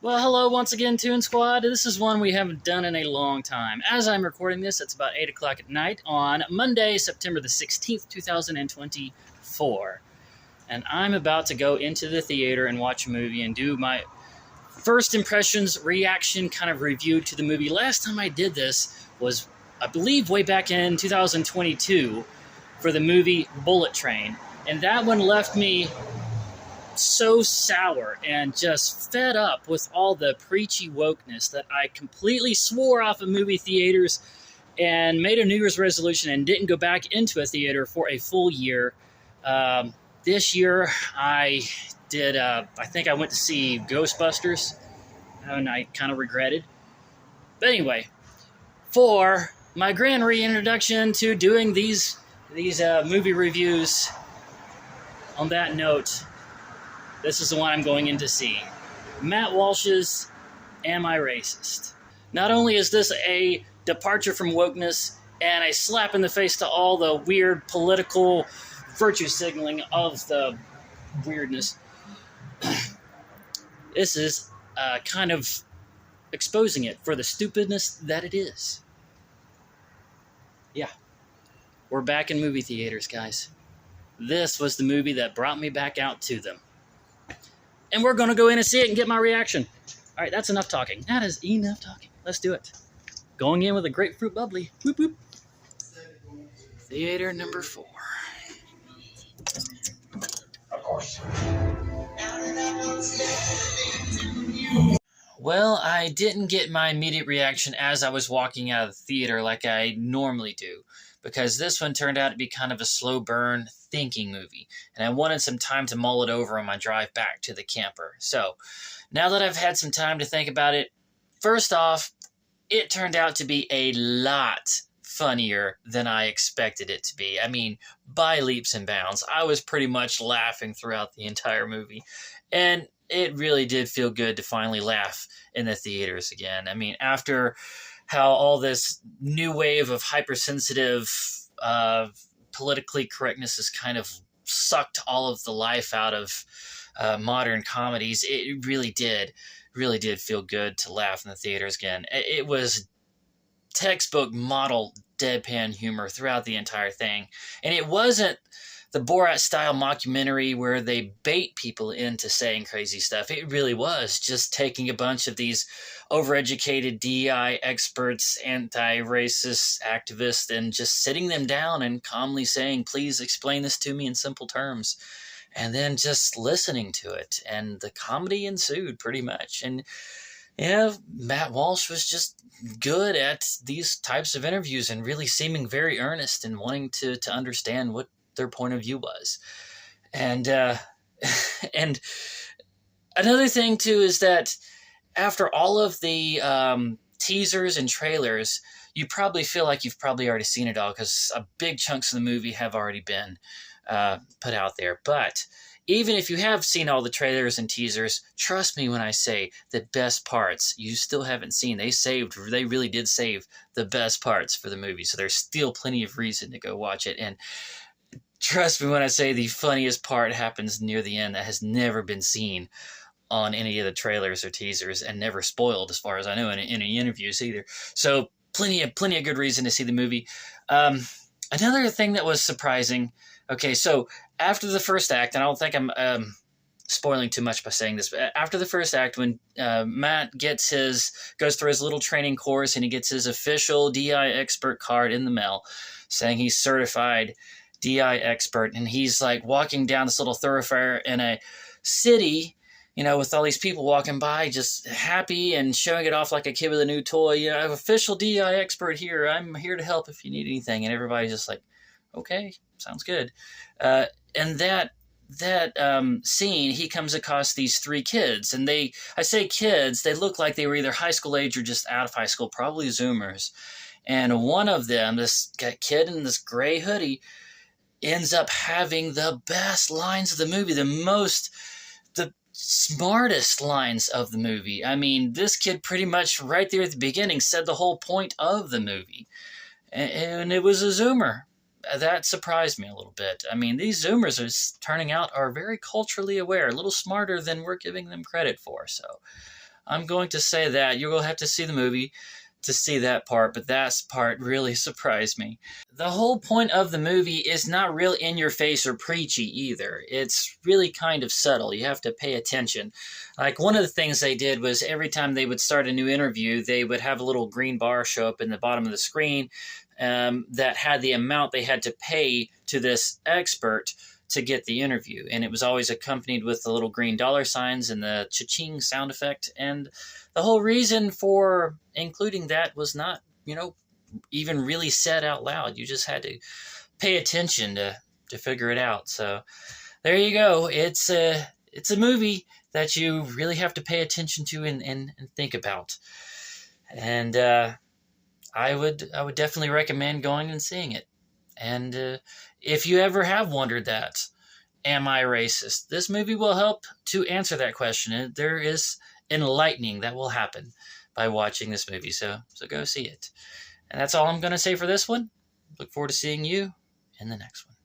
Well, hello once again, Toon Squad. This is one we haven't done in a long time. As I'm recording this, it's about 8 o'clock at night on Monday, September the 16th, 2024. And I'm about to go into the theater and watch a movie and do my first impressions, reaction kind of review to the movie. Last time I did this was, I believe, way back in 2022 for the movie Bullet Train. And that one left me so sour and just fed up with all the preachy wokeness that I completely swore off of movie theaters and made a New Year's resolution and didn't go back into a theater for a full year. This year, I did, I think I went to see Ghostbusters, and I kind of regretted. But anyway, for my grand reintroduction to doing these movie reviews, on that note, this is the one I'm going in to see. Matt Walsh's Am I Racist? Not only is this a departure from wokeness and a slap in the face to all the weird political virtue signaling of the weirdness, this is kind of exposing it for the stupidness that it is. Yeah, we're back in movie theaters, guys. This was the movie that brought me back out to them. And we're going to go in and see it and get my reaction. All right, that's enough talking. That is enough talking. Let's do it. Going in with a grapefruit bubbly. Whoop, whoop. Theater number 4. Of course. Well, I didn't get my immediate reaction as I was walking out of the theater like I normally do, because this one turned out to be kind of a slow burn thinking movie, and I wanted some time to mull it over on my drive back to the camper. So, now that I've had some time to think about it, first off, it turned out to be a lot funnier than I expected it to be. I mean, by leaps and bounds. I was pretty much laughing throughout the entire movie, and it really did feel good to finally laugh in the theaters again. I mean, after how all this new wave of hypersensitive politically correctness has kind of sucked all of the life out of modern comedies, it really did feel good to laugh in the theaters again. It was textbook model deadpan humor throughout the entire thing. And it wasn't the Borat-style mockumentary where they bait people into saying crazy stuff. It really was just taking a bunch of these overeducated DEI experts, anti-racist activists, and just sitting them down and calmly saying, please explain this to me in simple terms. And then just listening to it. And the comedy ensued pretty much. And yeah, Matt Walsh was just good at these types of interviews and really seeming very earnest and wanting to understand what their point of view was. And and another thing too is that after all of the teasers and trailers, you probably feel like you've probably already seen it all, because big chunks of the movie have already been put out there. But even if you have seen all the trailers and teasers, trust me when I say the best parts you still haven't seen. They really did save the best parts for the movie. So there's still plenty of reason to go watch it. And trust me when I say the funniest part happens near the end that has never been seen on any of the trailers or teasers, and never spoiled as far as I know in any interviews either. So plenty of good reason to see the movie. Another thing that was surprising. Okay, so after the first act, and I don't think I'm spoiling too much by saying this, but after the first act, when Matt goes through his little training course and he gets his official DI expert card in the mail saying he's certified DI expert, and he's like walking down this little thoroughfare in a city, with all these people walking by, just happy and showing it off like a kid with a new toy. I have official DI expert here. I'm here to help if you need anything. And everybody's just like, okay, sounds good. And that scene, he comes across these 3 kids, and I say kids, they look like they were either high school age or just out of high school, probably Zoomers. And one of them, this kid in this gray hoodie, ends up having the best lines of the movie, the smartest lines of the movie. I mean, this kid pretty much right there at the beginning said the whole point of the movie. And it was a Zoomer. That surprised me a little bit. I mean, these Zoomers turning out are very culturally aware, a little smarter than we're giving them credit for. So I'm going to say that. You're going to have to see the movie to see that part, but that part really surprised me. The whole point of the movie is not real in your face or preachy either. It's really kind of subtle. You have to pay attention. Like, one of the things they did was every time they would start a new interview, they would have a little green bar show up in the bottom of the screen that had the amount they had to pay to this expert to get the interview. And it was always accompanied with the little green dollar signs and the cha-ching sound effect. And the whole reason for including that was not, even really said out loud. You just had to pay attention to figure it out. So there you go. It's a movie that you really have to pay attention to and think about. And I would definitely recommend going and seeing it. And if you ever have wondered that, am I racist? This movie will help to answer that question. And there is enlightening that will happen by watching this movie. So go see it. And that's all I'm going to say for this one. Look forward to seeing you in the next one.